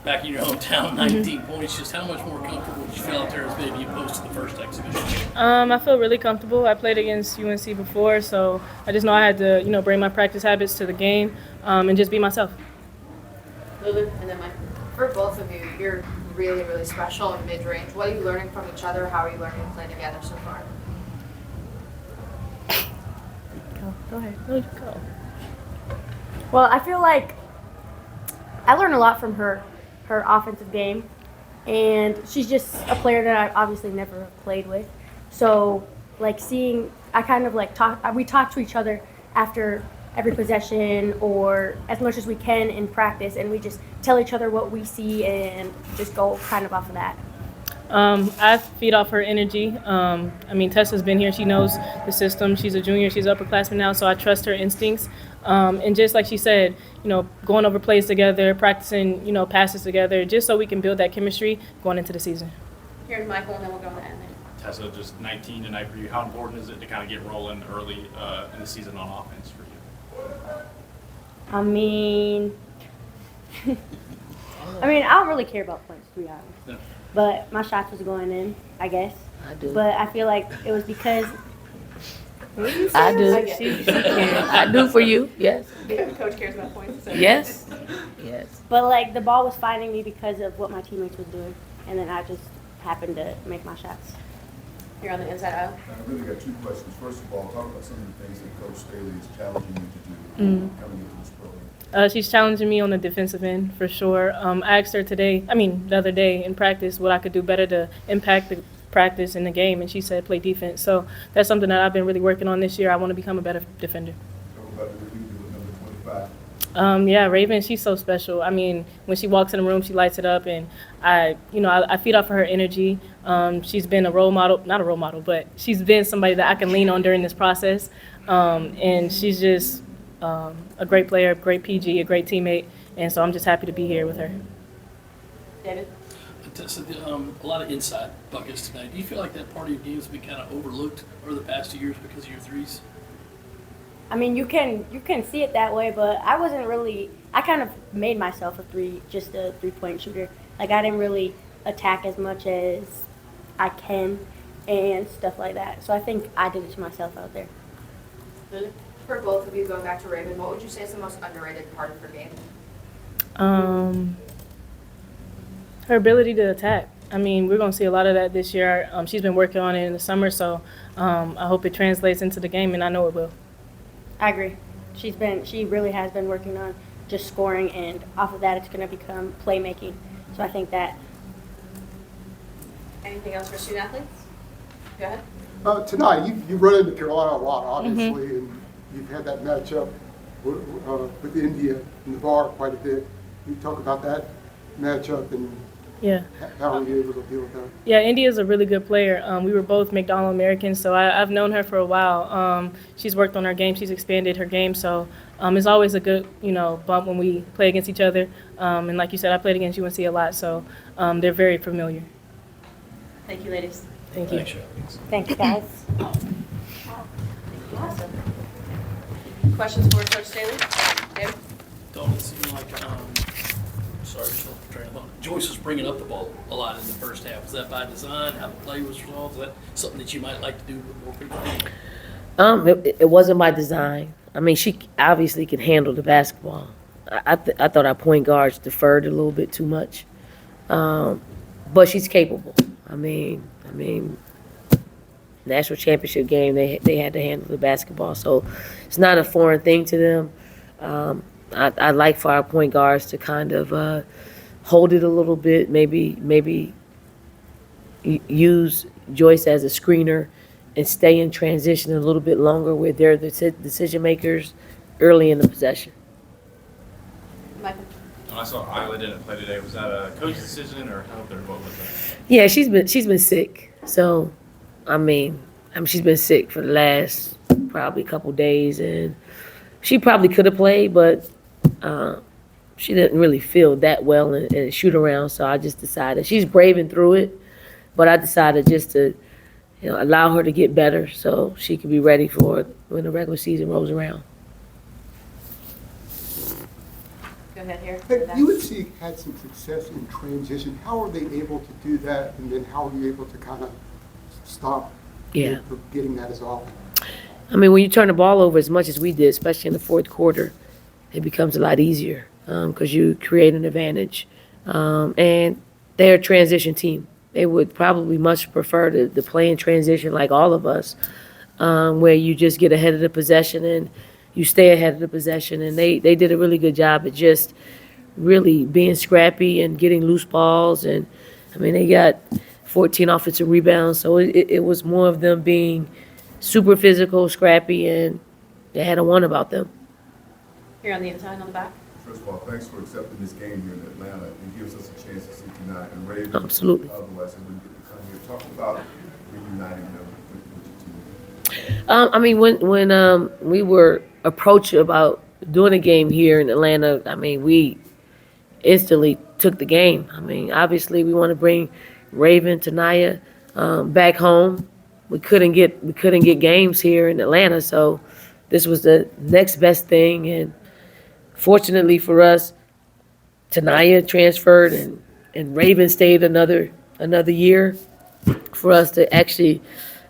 back in your hometown, 19 points. Just how much more comfortable did you feel out there as maybe opposed to the first exhibition? I feel really comfortable. I played against UNC before, so I just know I had to, bring my practice habits to the game, and just be myself. Lulu, and then Mike. For both of you, you're really, really special in mid-range. What are you learning from each other? How are you learning to play together so far? Go ahead. No, you go. Well, I feel like I learned a lot from her offensive game, and she's just a player that I obviously never played with. So, like I kind of like we talk to each other after every possession or as much as we can in practice, and we just tell each other what we see and just go kind of off of that. I feed off her energy. Tessa's been here. She knows the system. She's a junior. She's an upperclassman now, so I trust her instincts. And just like she said, going over plays together, practicing, passes together, just so we can build that chemistry going into the season. Here's Michael, and then we'll go to the end. Tessa, just 19 tonight for you. How important is it to kind of get rolling early in the season on offense for you? I don't really care about points, to be honest. No. But my shots was going in, I guess. I do. But I feel like it was because I do. I I do for you. Yes. Coach cares about points. So. Yes. Yes. But like the ball was finding me because of what my teammates was doing, and then I just happened to make my shots. You're on the inside aisle. I really got two questions. First of all, talk about some of the things that Coach Staley is challenging you to do coming into this program. She's challenging me on the defensive end for sure. I asked her the other day in practice, what I could do better to impact the practice in the game, and she said play defense. So that's something that I've been really working on this year. I want to become a better defender. Talk about what you do with number 25. Yeah, Raven, she's so special. When she walks in the room, she lights it up, and I feed off of her energy. She's been a role model, not a role model, but she's been somebody that I can lean on during this process. And she's just a great player, a great PG, a great teammate, and so I'm just happy to be here with her. David? Tessa, a lot of inside buckets tonight. Do you feel like that part of your game has been kind of overlooked over the past 2 years because of your threes? You can see it that way, but I kind of made myself a 3-point shooter. Like I didn't really attack as much as I can and stuff like that. So I think I did it to myself out there. Lulu? For both of you, going back to Raven, what would you say is the most underrated part of her game? Her ability to attack. We're going to see a lot of that this year. She's been working on it in the summer, so I hope it translates into the game, and I know it will. I agree. She really has been working on just scoring, and off of that, it's going to become playmaking. So I think that. Anything else for student athletes? Go ahead. Tonight, you run into Carolina a lot, obviously, and you've had that matchup with India in the bar quite a bit. You talk about that matchup and Yeah. how are you able to deal with that? Yeah, India's a really good player. We were both McDonald Americans, so I've known her for a while. She's worked on her game. She's expanded her game, so it's always a good, bump when we play against each other. And like you said, I played against UNC a lot, so they're very familiar. Thank you, ladies. Thank you. Thanks, guys. Awesome. Questions for Coach Staley? David? Don't it seem like, sorry, just train of thought. Joyce was bringing up the ball a lot in the first half. Was that by design? How the play was resolved? Is that something that you might like to do with more people? It wasn't by design. She obviously can handle the basketball. I thought our point guards deferred a little bit too much, but she's capable. National championship game, they had to handle the basketball, so it's not a foreign thing to them. I'd like for our point guards to kind of hold it a little bit, maybe use Joyce as a screener and stay in transition a little bit longer where they're the decision makers early in the possession. Michael? I saw Isla didn't play today. Was that a coach's decision, or how did what was that? Yeah, she's been sick. So, she's been sick for the last probably couple days, and she probably could have played, but she didn't really feel that well and shoot around. So I just decided she's braving through it, but I decided just to allow her to get better so she can be ready for when the regular season rolls around. Go Go ahead here. Hey, UNC had some success in transition. How are they able to do that? And then how are you able to kind of stop Yeah. them from getting that as often? I mean, when you turn the ball over as much as we did, especially in the fourth quarter, it becomes a lot easier because you create an advantage. And they're a transition team. They would probably much prefer to play in transition like all of us, where you just get ahead of the possession and you stay ahead of the possession. And they did a really good job at just really being scrappy and getting loose balls. And, I mean, they got 14 offensive rebounds, so it was more of them being super physical, scrappy, and they had a one about them. Here on the inside, on the back. First of all, thanks for accepting this game here in Atlanta. It gives us a chance to see tonight and Ravens. Absolutely. Otherwise, we wouldn't get to come here. Talk about reuniting them with your team. I mean, when we were approached about doing a game here in Atlanta, I mean, we instantly took the game. I mean, obviously, we want to bring Raven, Tanaya back home. We couldn't get games here in Atlanta, so this was the next best thing. And fortunately for us, Tanaya transferred and Raven stayed another year for us to actually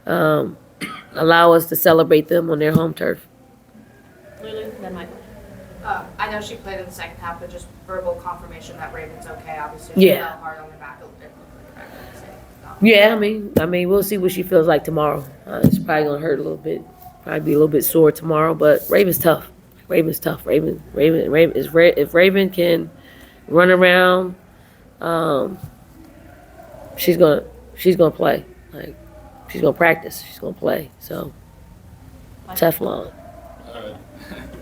allow us to celebrate them on their home turf. Lulu, then Michael. I know she played in the second half, but just verbal confirmation that Raven's okay. Obviously, she Yeah. fell hard on the back a little bit. Looked like the back was safe. Yeah, I mean, we'll see what she feels like tomorrow. It's probably gonna hurt a little bit, probably be a little bit sore tomorrow. But Raven's tough. Raven's tough. Raven. If Raven can run around, she's gonna play. Like she's gonna practice. She's gonna play. So Teflon.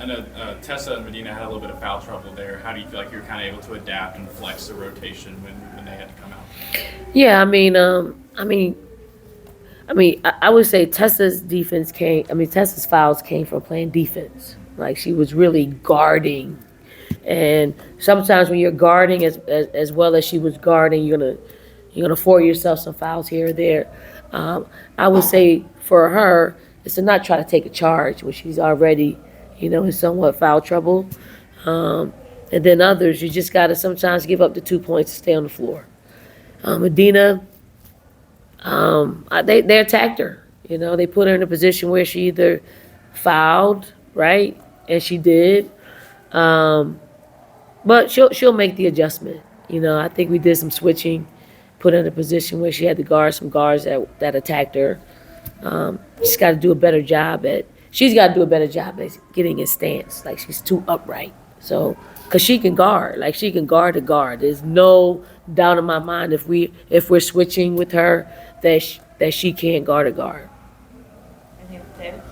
I know Tessa and Medina had a little bit of foul trouble there. How do you feel like you're kind of able to adapt and flex the rotation when they had to come out? Yeah, I would say Tessa's Tessa's fouls came from playing defense. Like she was really guarding, and sometimes when you're guarding as well as she was guarding, you're gonna afford yourself some fouls here or there. I would say for her, is to not try to take a charge when she's already, in somewhat foul trouble. And then others, you just gotta sometimes give up the 2 points to stay on the floor. Medina, they attacked her. They put her in a position where she either fouled, right, and she did, but she'll make the adjustment. I think we did some switching, put her in a position where she had to guard some guards that attacked her. She's got to do a better job at getting in stance. Like she's too upright. So, cause she can guard, to guard. There's no doubt in my mind if we're switching with her that she can't guard a guard. Anything, David?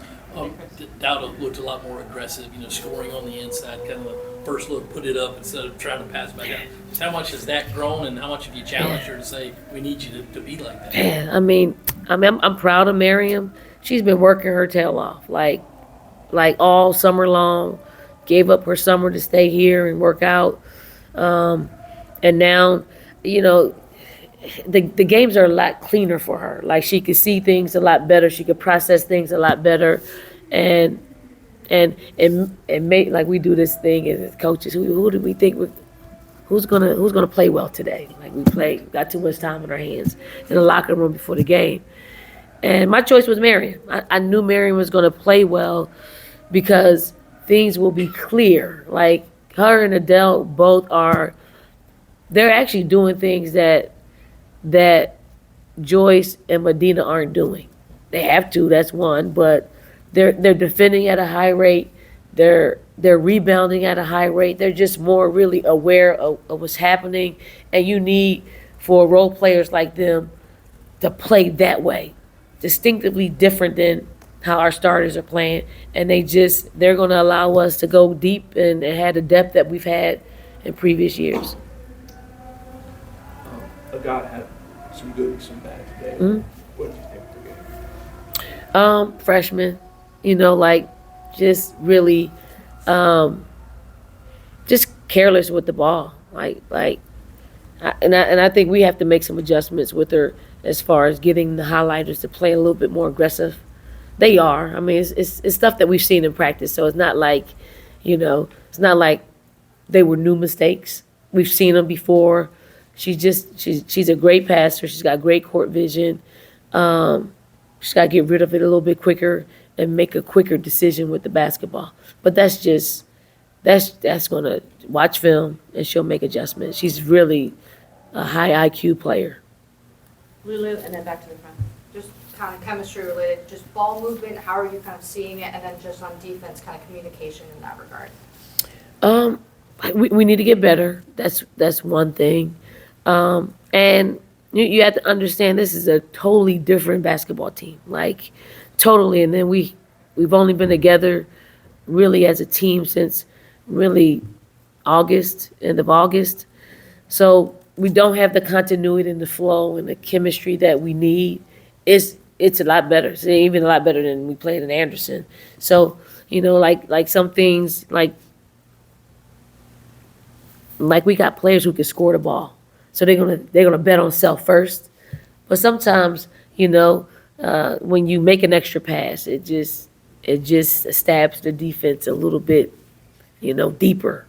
Dowda looked a lot more aggressive, scoring on the inside, kind of the first look, put it up instead of trying to pass back out. So how much has that grown, and how much have you challenged her to say, we need you to be like that? Man, I'm proud of Miriam. She's been working her tail off, like all summer long. Gave up her summer to stay here and work out. And now, the games are a lot cleaner for her. Like she could see things a lot better. She could process things a lot better. And make, like we do this thing as coaches. Who do we think who's gonna play well today? Like got too much time on our hands in the locker room before the game. And my choice was Miriam. I knew Miriam was gonna play well because things will be clear. Like her and Adele they're actually doing things that Joyce and Medina aren't doing. They have to, that's one, but they're defending at a high rate. They're rebounding at a high rate. They're just more really aware of what's happening. And you need for role players like them to play that way, distinctively different than how our starters are playing. And they're going to allow us to go deep and have the depth that we've had in previous years. Agata had some good and some bad today. Mm-hmm. What did you think of the game? Freshman, just really, just careless with the ball. And I think we have to make some adjustments with her as far as getting the highlighters to play a little bit more aggressive. They are. It's stuff that we've seen in practice, so it's not like, they were new mistakes. We've seen them before. She's a great passer. She's got great court vision. She's got to get rid of it a little bit quicker and make a quicker decision with the basketball. But that's going to watch film and she'll make adjustments. She's really a high IQ player. Lulu, and then back to the front. Just kind of chemistry related, just ball movement, how are you kind of seeing it? And then just on defense, kind of communication in that regard. We need to get better. That's one thing. And you have to understand this is a totally different basketball team, like totally. And then we've only been together really as a team since really end of August. So we don't have the continuity and the flow and the chemistry that we need. It's a lot better. It's even a lot better than we played in Anderson. So, like some things, like we got players who can score the ball. So they're gonna bet on self first. But sometimes, when you make an extra pass, it just stabs the defense a little bit, deeper.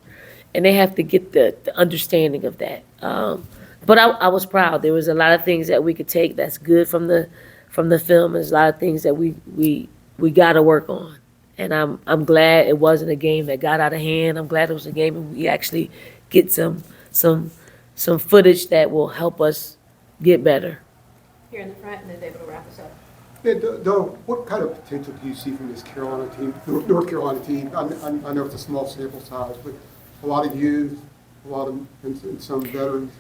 And they have to get the understanding of that. But I was proud. There was a lot of things that we could take that's good from the film. There's a lot of things that we got to work on. And I'm glad it wasn't a game that got out of hand. I'm glad it was a game and we actually get some footage that will help us get better. Here in the front, and then David will wrap us up. And Doug, what kind of potential do you see from this Carolina team, North Carolina team? I know it's a small sample size, but a lot of youth, and some veterans.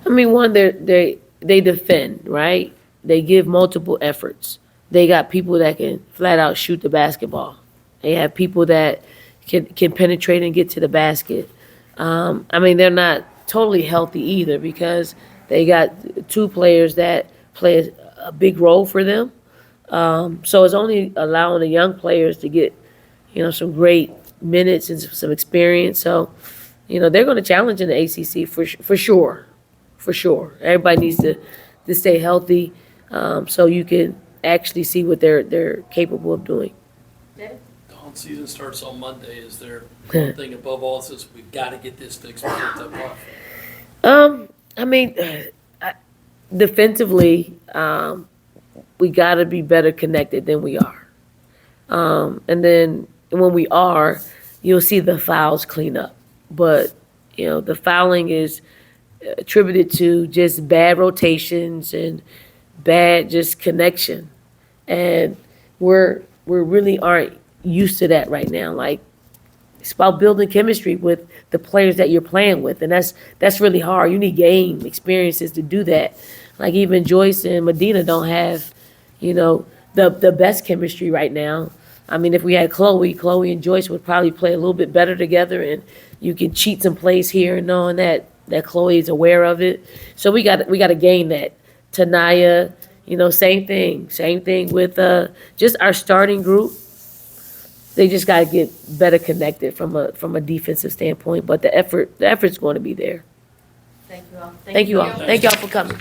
I mean, one, they defend, right? They give multiple efforts. They got people that can flat out shoot the basketball. They have people that can penetrate and get to the basket. I mean, they're not totally healthy either because they got two players that play a big role for them. So it's only allowing the young players to get, some great minutes and some experience. So, they're going to challenge in the ACC for sure. For sure. Everybody needs to stay healthy so you can actually see what they're capable of doing. David? The season starts on Monday. Is there one thing above all this we've got to get this fixed before it's off? I mean, defensively, we got to be better connected than we are. And then when we are, you'll see the fouls clean up. But, the fouling is attributed to just bad rotations and bad just connection. And we really aren't used to that right now. Like, it's about building chemistry with the players that you're playing with, and that's really hard. You need game experiences to do that. Like even Joyce and Medina don't have, the best chemistry right now. I mean, if we had Chloe and Joyce would probably play a little bit better together, and you can cheat some plays here, knowing that Chloe is aware of it. So we got to gain that. Tanaya, same thing with just our starting group. They just got to get better connected from a defensive standpoint, but the effort's going to be there. Thank you all. Thank you all for coming.